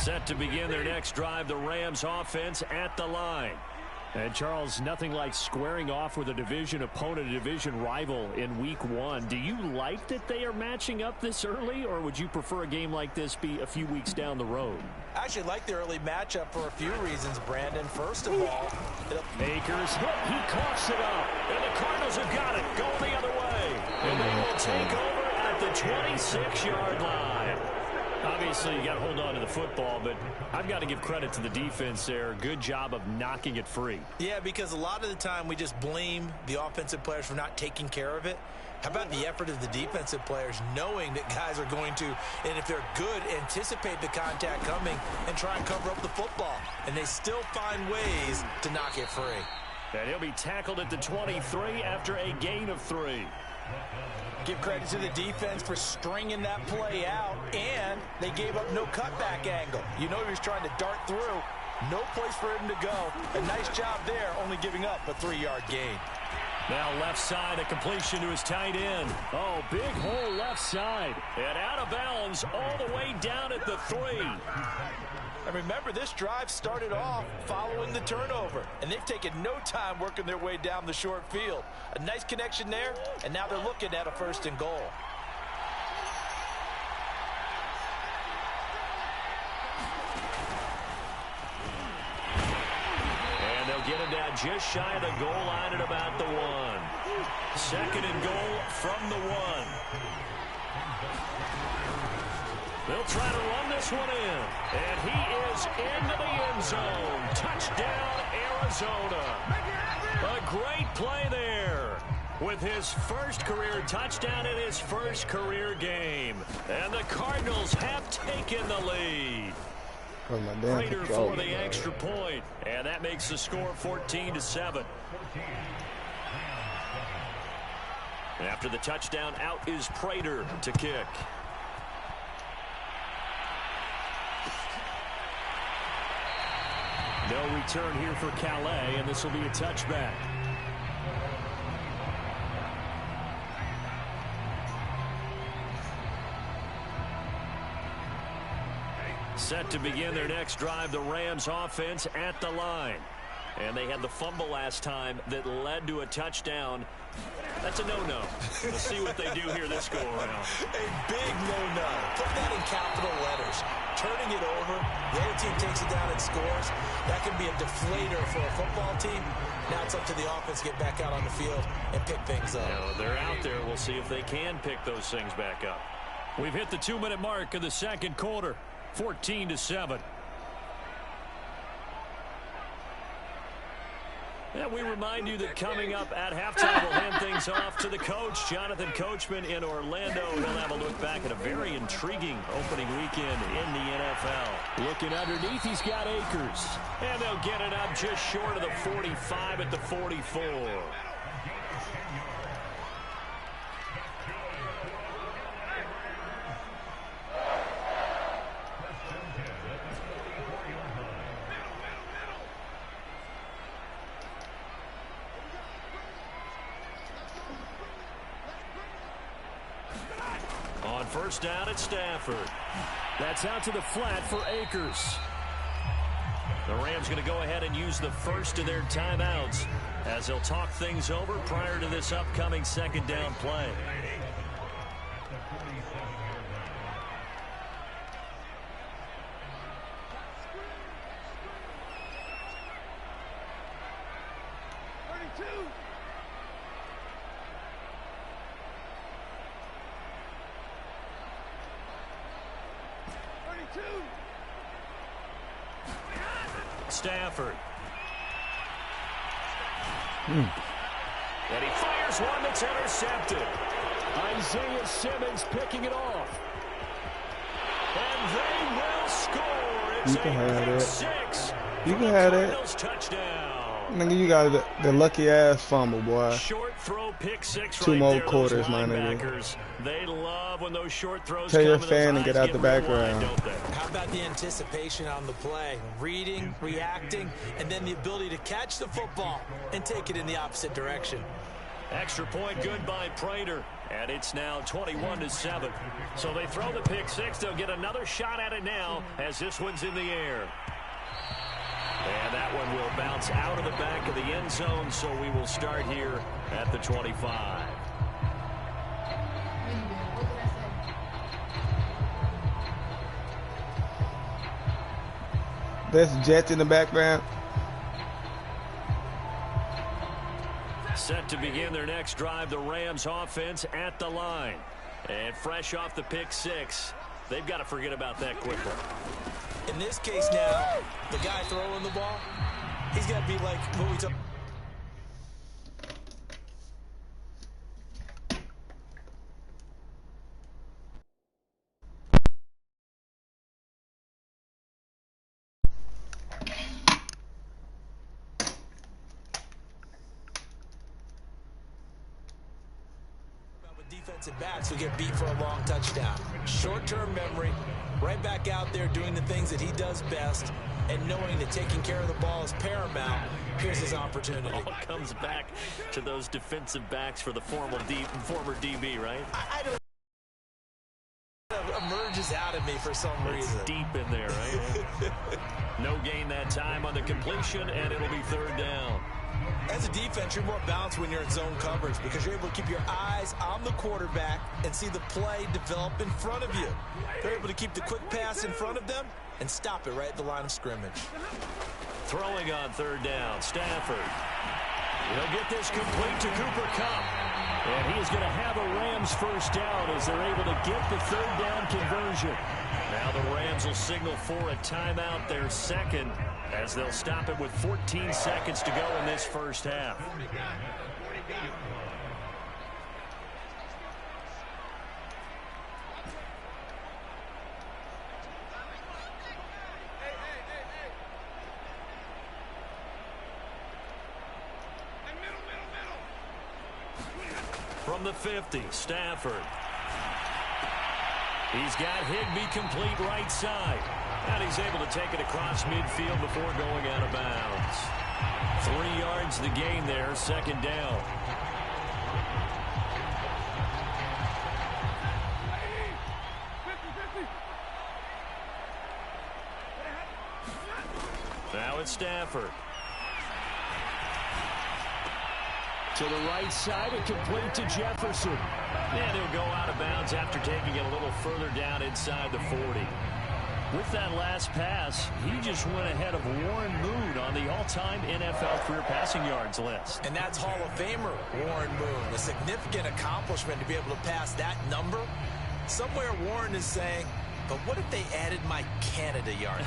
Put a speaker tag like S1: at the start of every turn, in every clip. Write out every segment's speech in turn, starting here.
S1: Set to begin their next drive, the Rams offense at the line.
S2: And Charles, nothing like squaring off with a division opponent, a division rival in week one. Do you like that they are matching up this early, or would you prefer a game like this be a few weeks down the road?
S3: I actually like the early matchup for a few reasons, Brandon. First of all,
S2: Akers hit, he coughs it up, and the Cardinals have got it, going the other way. And they will take over at the 26-yard line. Obviously, you got to hold on to the football, but I've got to give credit to the defense there. Good job of knocking it free.
S3: Yeah, because a lot of the time we just blame the offensive players for not taking care of it. How about the effort of the defensive players knowing that guys are going to, and if they're good, anticipate the contact coming and try and cover up the football. And they still find ways to knock it free.
S2: And he'll be tackled at the 23 after a gain of 3.
S3: Give credit to the defense for stringing that play out, and they gave up no cutback angle. You know he was trying to dart through. No place for him to go. A nice job there, only giving up a 3-yard gain.
S2: Now left side, a completion to his tight end. Oh, big hole left side. And out of bounds all the way down at the 3.
S3: And remember, this drive started off following the turnover, and they've taken no time working their way down the short field. A nice connection there, and now they're looking at a 1st and goal.
S2: And they'll get it down just shy of the goal line at about the 1. 2nd and goal from the 1. They'll try to run this one in. And he is into the end zone. Touchdown, Arizona. A great play there with his first career touchdown in his first career game. And the Cardinals have taken the lead. Prater for the extra point. And that makes the score 14-7. After the touchdown, out is Prater to kick. No return here for Calais, and this will be a touchback. Set to begin their next drive, the Rams offense at the line. And they had the fumble last time that led to a touchdown. That's a no-no. We'll see what they do here this go-around.
S3: A big no-no. Put that in capital letters. Turning it over, the other team takes it down and scores. That can be a deflator for a football team. Now it's up to the offense to get back out on the field and pick things up.
S2: They're out there. We'll see if they can pick those things back up. We've hit the 2-minute mark of the second quarter. 14-7. And we remind you that coming up at halftime, we'll hand things off to the coach, Jonathan Coachman in Orlando. He'll have a look back at a very intriguing opening weekend in the NFL. Looking underneath, he's got Akers. And they'll get it up just short of the 45 at the 44. First down at Stafford. That's out to the flat for Akers. The Rams going to go ahead and use the first of their timeouts as they'll talk things over prior to this upcoming second down play. Stafford. And he fires one that's intercepted. Isaiah Simmons picking it off. And they will score. It's a pick six.
S4: You can have that.
S2: Touchdown.
S4: Nigga, you got the lucky ass fumble, boy.
S2: Short throw, pick six.
S4: Two
S2: right
S4: more
S2: there,
S4: quarters, my nigga.
S2: They love when those short throws
S4: Tell
S2: come
S4: your fan and get out the background.
S3: How about the anticipation on the play? Reading, reacting, and then the ability to catch the football and take it in the opposite direction.
S2: Extra point good by Prater. And it's now 21-7. So they throw the pick six. They'll get another shot at it now as this one's in the air. And that one will bounce out of the back of the end zone, so we will start here at the 25.
S4: There's Jets in the background.
S2: Set to begin their next drive, the Rams offense at the line. And fresh off the pick six, they've got to forget about that quickly.
S3: In this case now, the guy throwing the ball, he's got to be like what we talked. Defensive backs who get beat for a long touchdown. Short-term memory, right back out there doing the things that he does best, and knowing that taking care of the ball is paramount. Here's his opportunity.
S2: It all comes back to those defensive backs for the former DB, right?
S3: I don't. It emerges out of me for some reason.
S2: It's deep in there, right? No gain that time on the completion, and it'll be third down.
S3: As a defense, you're more balanced when you're in zone coverage because you're able to keep your eyes on the quarterback and see the play develop in front of you. They're able to keep the quick pass in front of them and stop it right at the line of scrimmage.
S2: Throwing on third down, Stafford. He'll get this complete to Cooper Kupp. And he is going to have a Rams first down as they're able to get the third down conversion. Now the Rams will signal for a timeout, their second, as they'll stop it with 14 seconds to go in this first half. From the 50, Stafford. He's got Higbee complete right side. And he's able to take it across midfield before going out of bounds. 3 yards the gain there, second down. Now it's Stafford. To the right side, and complete to Jefferson. And he'll go out of bounds after taking it a little further down inside the 40. With that last pass, he just went ahead of Warren Moon on the all-time NFL career passing yards list.
S3: And that's Hall of Famer Warren Moon. A significant accomplishment to be able to pass that number. Somewhere Warren is saying, but what if they added my Canada yardage,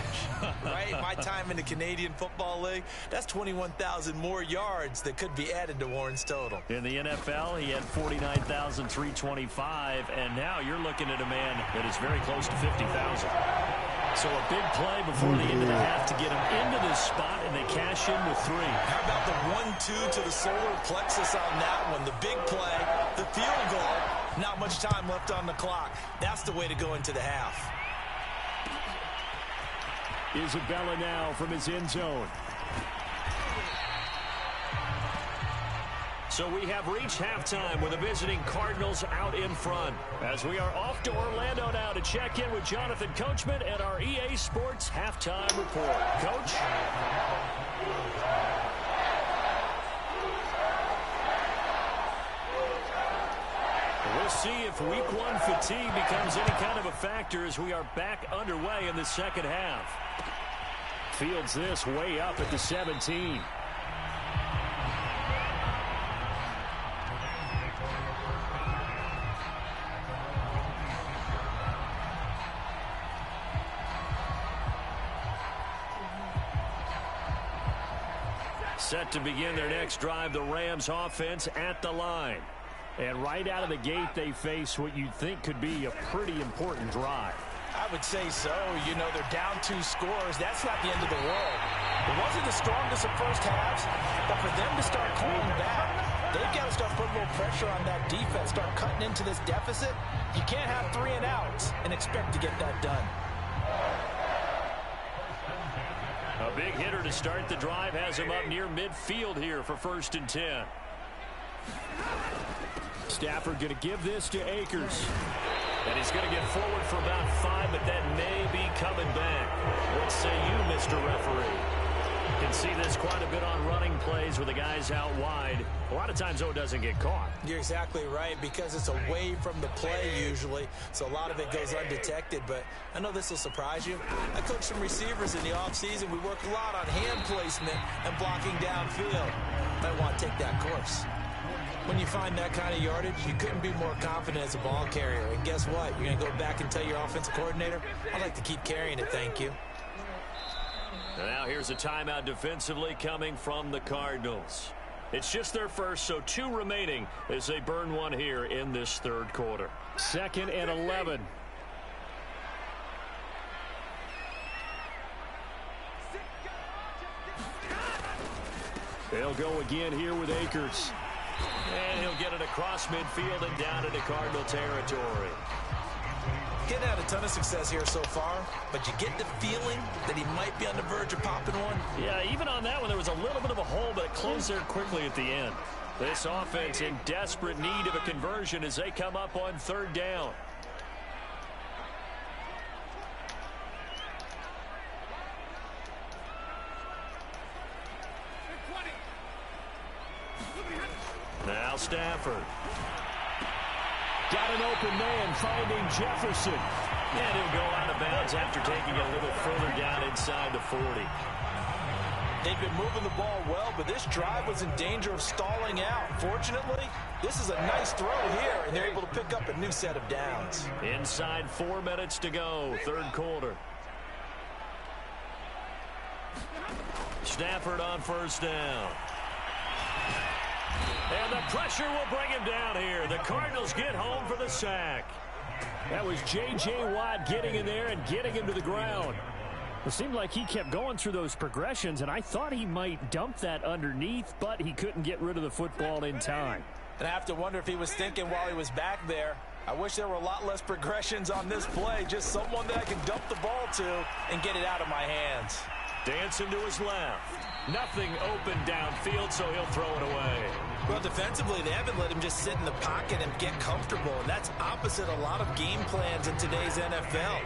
S3: right? My time in the Canadian Football League, that's 21,000 more yards that could be added to Warren's total.
S2: In the NFL, he had 49,325, and now you're looking at a man that is very close to 50,000. So a big play before the end of the half to get him into this spot, and they cash in with 3.
S3: How about the 1-2 to the solar plexus on that one? The big play, the field goal, not much time left on the clock. That's the way to go into the half.
S2: Isabella now from his end zone. So we have reached halftime with the visiting Cardinals out in front. As we are off to Orlando now to check in with Jonathan Coachman and our EA Sports Halftime Report. Coach? We'll see if week 1 fatigue becomes any kind of a factor as we are back underway in the second half. Fields this way up at the 17. Set to begin their next drive, the Rams offense at the line. And right out of the gate, they face what you'd think could be a pretty important drive.
S3: I would say so. You know, they're down 2 scores. That's not the end of the world. It wasn't the strongest of first halves, but for them to start clawing back, they've got to start putting a little pressure on that defense, start cutting into this deficit. You can't have 3 and outs and expect to get that done.
S2: A big hitter to start the drive has him up near midfield here for 1st and 10. Stafford going to give this to Akers. And he's going to get forward for about 5, but that may be coming back. What say you, Mr. Referee? You can see this quite a bit on running plays with the guys out wide. A lot of times, though, it doesn't get caught.
S3: You're exactly right, because it's away from the play usually, so a lot of it goes undetected. But I know this will surprise you. I coach some receivers in the offseason. We work a lot on hand placement and blocking downfield. Might want to take that course. When you find that kind of yardage, you couldn't be more confident as a ball carrier. And guess what? You're going to go back and tell your offensive coordinator, I'd like to keep carrying it, thank you.
S1: And now here's a timeout defensively coming from the Cardinals. It's just their first, so 2 remaining as they burn one here in this third quarter.
S2: 2nd and 11. They'll go again here with Akers.
S1: And he'll get it across midfield and down into Cardinal territory.
S3: Getting had a ton of success here so far, but you get the feeling that he might be on the verge of popping one.
S1: Yeah, even on that one, there was a little bit of a hole, but it closed there quickly at the end. This offense in desperate need of a conversion as they come up on 3rd down. Now Stafford.
S2: Got an open man, finding Jefferson.
S1: And he'll go out of bounds after taking a little further down inside the 40.
S3: They've been moving the ball well, but this drive was in danger of stalling out. Fortunately, this is a nice throw here, and they're able to pick up a new set of downs.
S1: Inside 4 minutes to go, 3rd quarter. Stafford on 1st down. And the pressure will bring him down here. The Cardinals get home for the sack.
S2: That was J.J. Watt getting in there and getting him to the ground. It seemed like he kept going through those progressions, and I thought he might dump that underneath, but he couldn't get rid of the football in time.
S3: And I have to wonder if he was thinking while he was back there, I wish there were a lot less progressions on this play. Just someone that I can dump the ball to and get it out of my hands.
S1: Dancing to his left. Nothing open downfield, so he'll throw it away.
S3: Well, defensively, they haven't let him just sit in the pocket and get comfortable, and that's opposite a lot of game plans in today's NFL.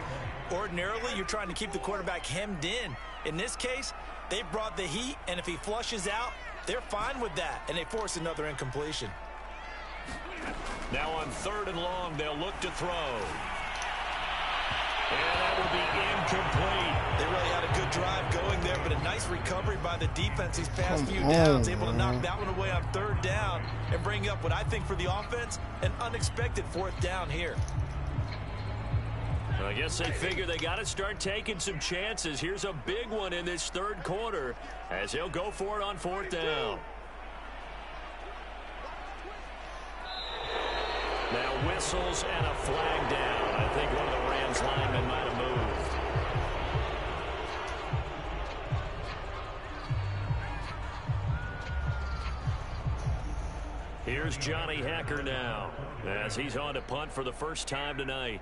S3: Ordinarily, you're trying to keep the quarterback hemmed in. In this case, they brought the heat, and if he flushes out, they're fine with that, and they force another incompletion.
S1: Now on 3rd and long, they'll look to throw. And that will be incomplete.
S3: They really had a good drive going there, but a nice recovery by the defense these past few downs, able to knock that one away on 3rd down and bring up what I think for the offense, an unexpected 4th down here.
S1: Well, I guess they figure they got to start taking some chances. Here's a big one in this 3rd quarter as he'll go for it on 4th down. Now whistles and a flag down. I think one of the Rams linemen might have moved. Here's Johnny Hecker now as he's on to punt for the first time tonight.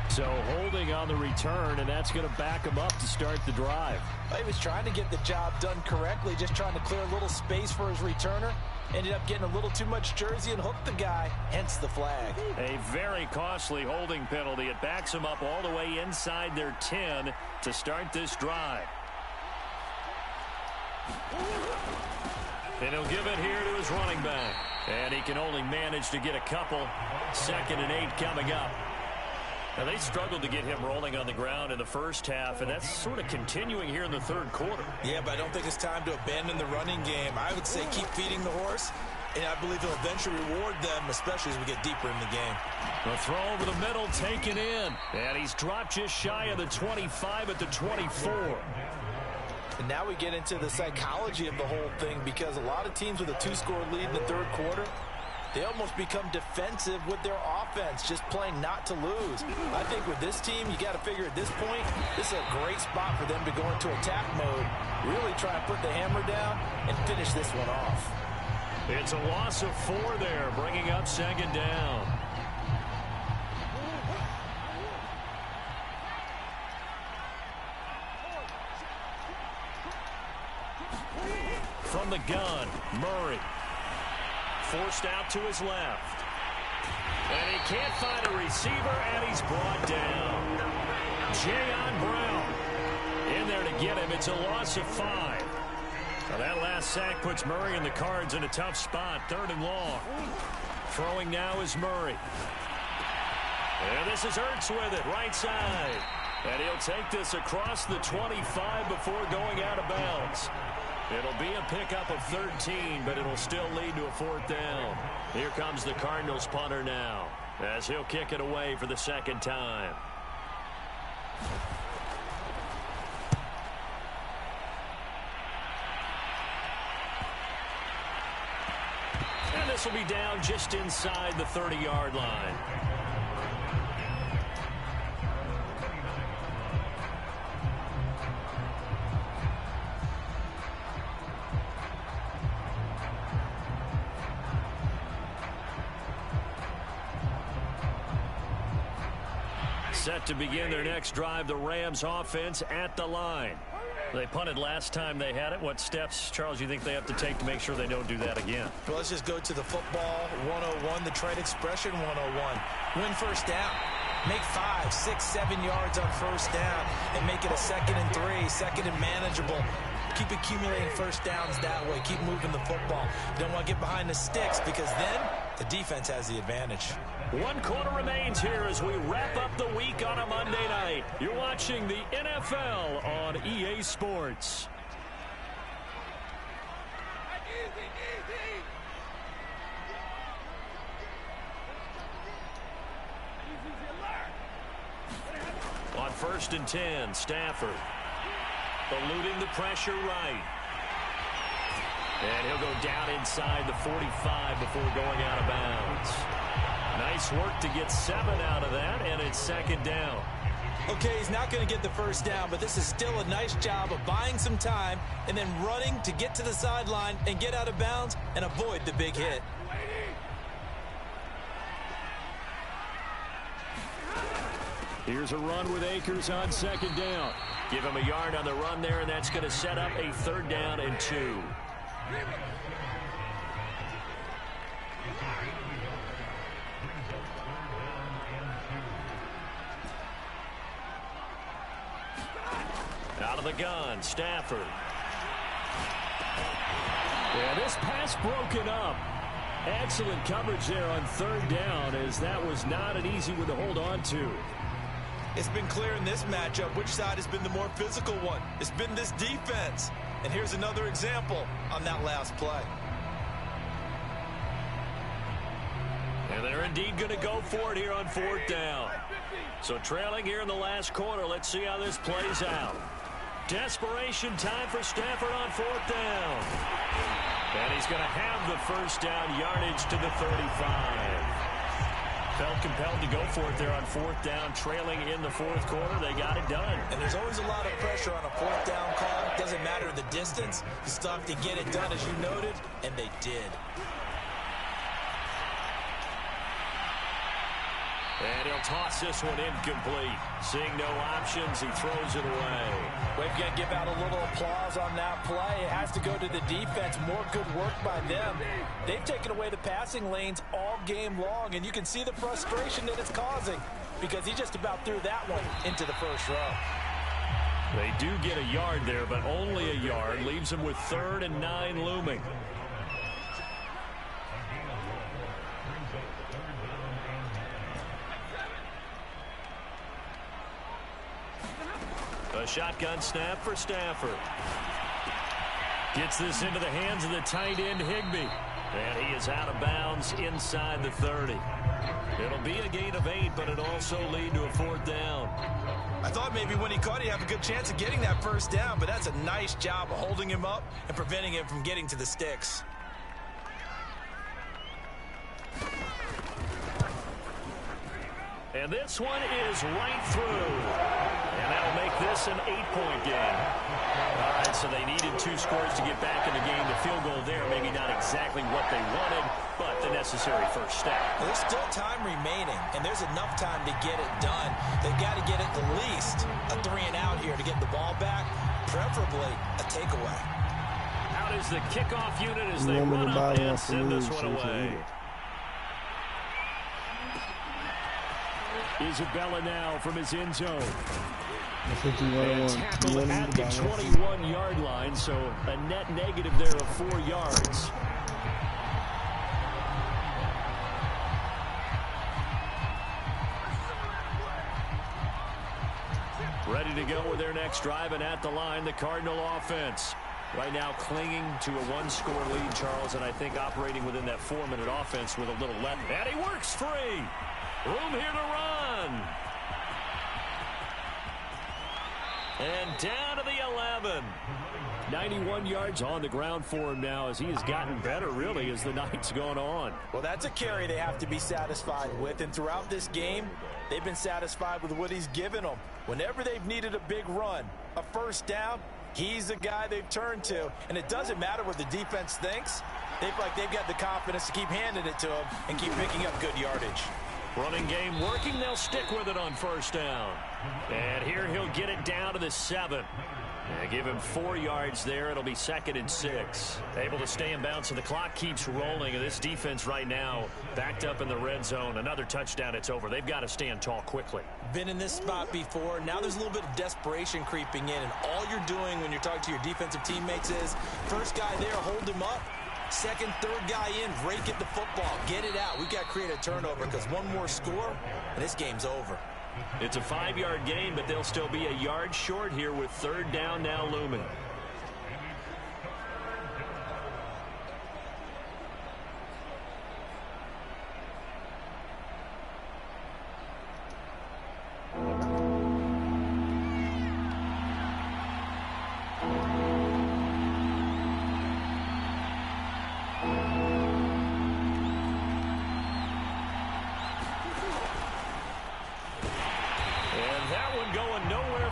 S2: So holding on the return, and that's going to back him up to start the drive.
S3: He was trying to get the job done correctly, just trying to clear a little space for his returner. Ended up getting a little too much jersey and hooked the guy, hence the flag.
S1: A very costly holding penalty. It backs him up all the way inside their 10 to start this drive. And he'll give it here to his running back. And he can only manage to get a couple. 2nd and 8 coming up. Now, they struggled to get him rolling on the ground in the first half, and that's sort of continuing here in the 3rd quarter.
S3: Yeah, but I don't think it's time to abandon the running game. I would say keep feeding the horse, and I believe he'll eventually reward them, especially as we get deeper in the game.
S1: The throw over the middle taken in, and he's dropped just shy of the 25 at the 24.
S3: And now we get into the psychology of the whole thing, because a lot of teams with a 2-score lead in the 3rd quarter, they almost become defensive with their offense, just playing not to lose. I think with this team, you got to figure at this point, this is a great spot for them to go into attack mode, really try to put the hammer down and finish this one off.
S2: It's a loss of 4 there, bringing up second down. From the gun, Murray. Forced out to his left. And he can't find a receiver, and he's brought down. Jayon Brown in there to get him. It's a loss of 5. Now that last sack puts Murray and the Cards in a tough spot. 3rd and long. Throwing now is Murray. And this is Ertz with it, right side. And he'll take this across the 25 before going out of bounds. It'll be a pickup of 13, but it'll still lead to a 4th down. Here comes the Cardinals punter now, as he'll kick it away for the 2nd time. And this will be down just inside the 30-yard line. Set to begin their next drive, the Rams offense at the line. They punted last time they had it. What steps, Charles, you think they have to take to make sure they don't do that again?
S3: Well, let's just go to the football 101, the trade expression 101. Win first down. Make 5, 6, 7 yards on first down and make it a 2nd and 3, 2nd and manageable. Keep accumulating first downs that way. Keep moving the football. You don't want to get behind the sticks because then the defense has the advantage.
S2: 1 quarter remains here as we wrap up the week on a Monday night. You're watching the NFL on EA Sports. On 1st and 10, Stafford eluding the pressure right. And he'll go down inside the 45 before going out of bounds. Nice work to get 7 out of that, and it's 2nd down.
S3: Okay, he's not going to get the first down, but this is still a nice job of buying some time and then running to get to the sideline and get out of bounds and avoid the big hit.
S2: Here's a run with Akers on 2nd down. Give him a yard on the run there, and that's going to set up a 3rd down and 2. Out of the gun, Stafford. Yeah, this pass broken up. Excellent coverage there on 3rd down, as that was not an easy one to hold on to.
S3: It's been clear in this matchup which side has been the more physical one. It's been this defense. And here's another example on that last play.
S2: And they're indeed going to go for it here on 4th down. So trailing here in the last quarter, let's see how this plays out. Desperation time for Stafford on 4th down. And he's going to have the first down, yardage to the 35. Felt compelled to go for it there on 4th down, trailing in the 4th quarter. They got it done.
S3: And there's always a lot of pressure on a 4th down call. Doesn't matter the distance. You still have to get it done, as you noted, and they did.
S2: And he'll toss this one incomplete. Seeing no options, he throws it away.
S3: We've got to give out a little applause on that play. It has to go to the defense. More good work by them. They've taken away the passing lanes all game long, and you can see the frustration that it's causing because he just about threw that one into the first row.
S2: They do get a yard there, but only a yard. Leaves them with 3rd and 9 looming. A shotgun snap for Stafford. Gets this into the hands of the tight end, Higbee. And he is out of bounds inside the 30. It'll be a gain of 8, but it'll also lead to a 4th down.
S3: I thought maybe when he caught it, he'd have a good chance of getting that first down, but that's a nice job of holding him up and preventing him from getting to the sticks.
S2: And this one is right through. And that'll make this an 8-point game. All right, so they needed 2 scores to get back in the game. The field goal there, maybe not exactly what they wanted, but the necessary first step.
S3: There's still time remaining, and there's enough time to get it done. They've got to get at least a 3-and-out here to get the ball back, preferably a takeaway.
S2: Out is the kickoff unit as they run up and send this one away. Isabella now from his end zone. And tackled at the 21-yard line, so a net negative there of 4 yards. Ready to go with their next drive, and at the line, the Cardinal offense. Right now clinging to a 1-score lead, Charles, and I think operating within that 4-minute offense with a little left. And he works free. Room here to run. And down to the 11. 91 yards on the ground for him now as he has gotten better, really, as the night's gone on.
S3: Well, that's a carry they have to be satisfied with, and throughout this game, they've been satisfied with what he's given them. Whenever they've needed a big run, a first down, he's the guy they've turned to, and it doesn't matter what the defense thinks. They feel like they've got the confidence to keep handing it to him and keep picking up good yardage.
S2: Running game working. They'll stick with it on first down. And here he'll get it down to the 7. And give him 4 yards there. It'll be 2nd and 6. Able to stay in bounds, so the clock keeps rolling. And this defense right now backed up in the red zone. Another touchdown, it's over. They've got to stand tall quickly.
S3: Been in this spot before. Now there's a little bit of desperation creeping in. And all you're doing when you're talking to your defensive teammates is, first guy there, hold him up. Second, third guy in, rake at the football. Get it out. We've got to create a turnover because one more score, and this game's over.
S2: It's a 5-yard gain, but they'll still be a yard short here with 3rd down now looming.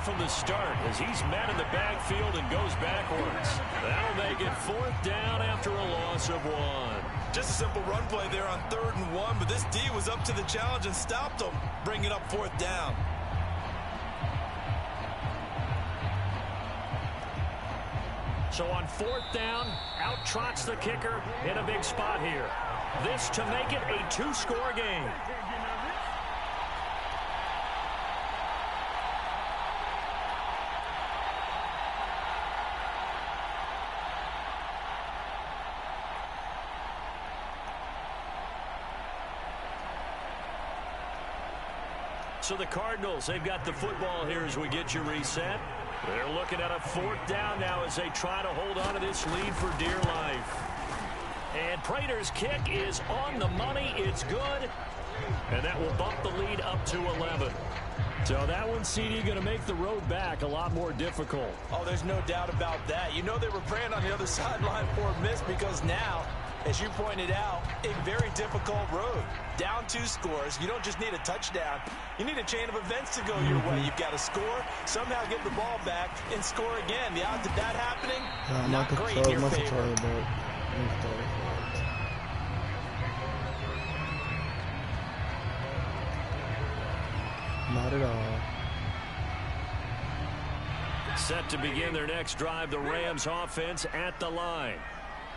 S2: From the start as he's met in the backfield and goes backwards. That'll make it 4th down after a loss of 1.
S3: Just a simple run play there on 3rd and 1, but this D was up to the challenge and stopped him, bringing up 4th down.
S2: So on 4th down, out trots the kicker in a big spot here. This to make it a 2-score game. So the Cardinals, they've got the football here as we get you reset. They're looking at a 4th down now as they try to hold on to this lead for dear life. And Prater's kick is on the money. It's good. And that will bump the lead up to 11. So that one, CD, going to make the road back a lot more difficult.
S3: Oh, there's no doubt about that. You know they were praying on the other sideline for a miss because now, as you pointed out, a very difficult road. Down 2 scores. You don't just need a touchdown. You need a chain of events to go your way. You've got to score, somehow get the ball back, and score again. The odds of that happening, not great in your favor.
S4: Not at all.
S2: Set to begin their next drive, the Rams offense at the line.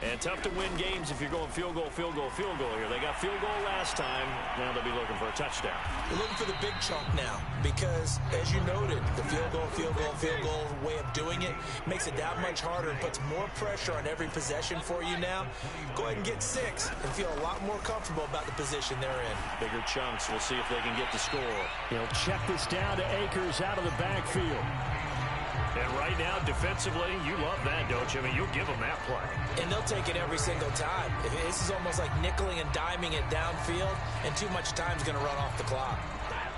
S2: And tough to win games if you're going field goal, field goal, field goal here. They got field goal last time. Now they'll be looking for a touchdown.
S3: They're looking for the big chunk now because, as you noted, the field goal way of doing it makes it that much harder and puts more pressure on every possession for you now. Go ahead and get 6 and feel a lot more comfortable about the position they're in.
S2: Bigger chunks. We'll see if they can get the score.
S1: He'll check this down to Akers out of the backfield.
S2: And right now, defensively, you love that, don't you? I mean, you'll give them that play.
S3: And they'll take it every single time. This is almost like nickeling and diming it downfield, and too much time's going to run off the clock.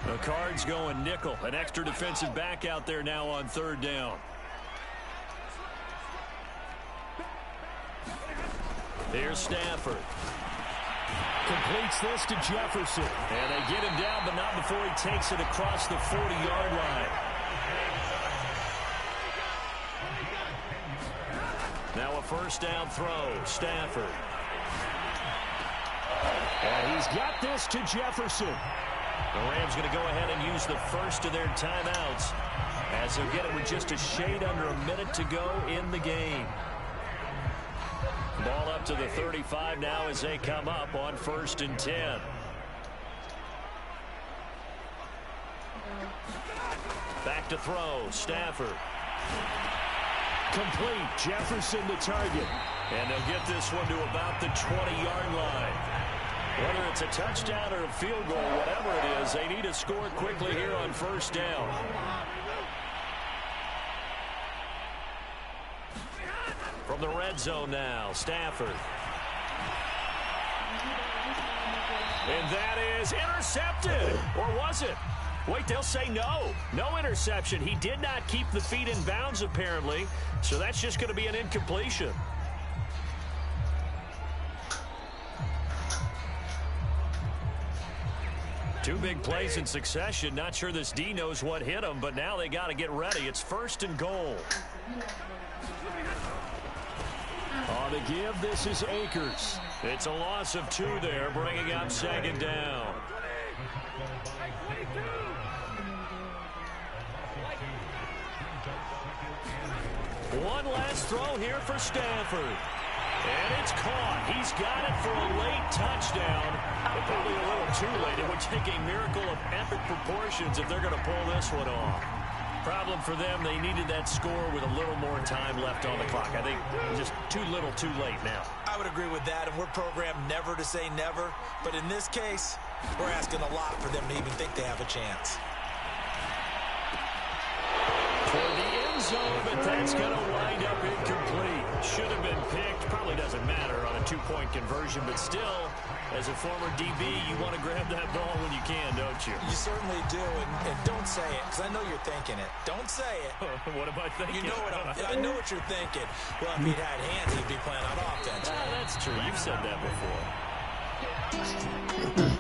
S2: The Cards going nickel. An extra defensive back out there now on 3rd down. Here's Stafford. Completes this to Jefferson.
S1: And they get him down, but not before he takes it across the 40-yard line. Now a first down throw. Stafford.
S2: And he's got this to Jefferson.
S1: The Rams going to go ahead and use the first of their timeouts as they'll get it with just a shade under a minute to go in the game. Ball up to the 35 now as they come up on 1st and 10. Back to throw. Stafford.
S2: Complete. Jefferson the target.
S1: And they'll get this one to about the 20-yard line. Whether it's a touchdown or a field goal, whatever it is, they need to score quickly here on 1st down. From the red zone now, Stafford. And that is intercepted. Or was it? Wait, they'll say no. No interception. He did not keep the feet in bounds, apparently. So that's just going to be an incompletion. Two big plays in succession. Not sure this D knows what hit him, but now they got to get ready. It's 1st and goal.
S2: On the give, this is Akers.
S1: It's a loss of 2 there, bringing up 2nd down. One last throw here for Stafford. And it's caught. He's got it for a late touchdown. But probably a little too late. It would take a miracle of epic proportions if they're going to pull this one off. Problem for them, they needed that score with a little more time left on the clock. I think just too little too late now.
S3: I would agree with that, and we're programmed never to say never. But in this case, we're asking a lot for them to even think they have a chance.
S1: Toward the end zone, but that's going to wind up incomplete. Should have been picked. Probably doesn't matter on a 2-point conversion, but still, as a former DB, you want to grab that ball when you can, don't you?
S3: You certainly do, and don't say it, because I know you're thinking it. Don't say it.
S1: What am I thinking?
S3: You know I know what you're thinking. Well, if he'd had hands, he'd be playing on offense.
S1: That's true. You've said that before.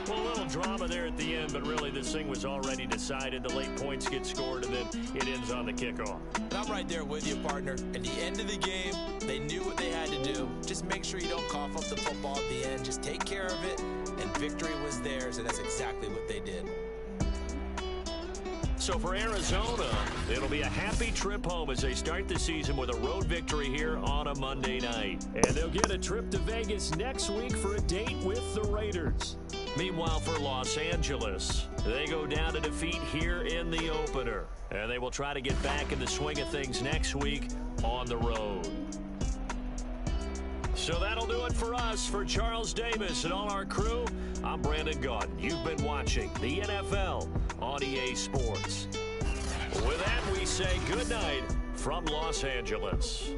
S1: Well, a little drama there at the end, but really this thing was already decided. The late points get scored, and then it ends on the kickoff.
S3: And I'm right there with you, partner. At the end of the game, they knew what they had to do. Just make sure you don't cough up the football at the end. Just take care of it, and victory was theirs, and that's exactly what they did.
S1: So for Arizona, it'll be a happy trip home as they start the season with a road victory here on a Monday night.
S2: And they'll get a trip to Vegas next week for a date with the Raiders.
S1: Meanwhile, for Los Angeles, they go down to defeat here in the opener. And they will try to get back in the swing of things next week on the road. So that'll do it for us. For Charles Davis and all our crew, I'm Brandon Gaudin. You've been watching the NFL on EA Sports. With that, we say good night from Los Angeles.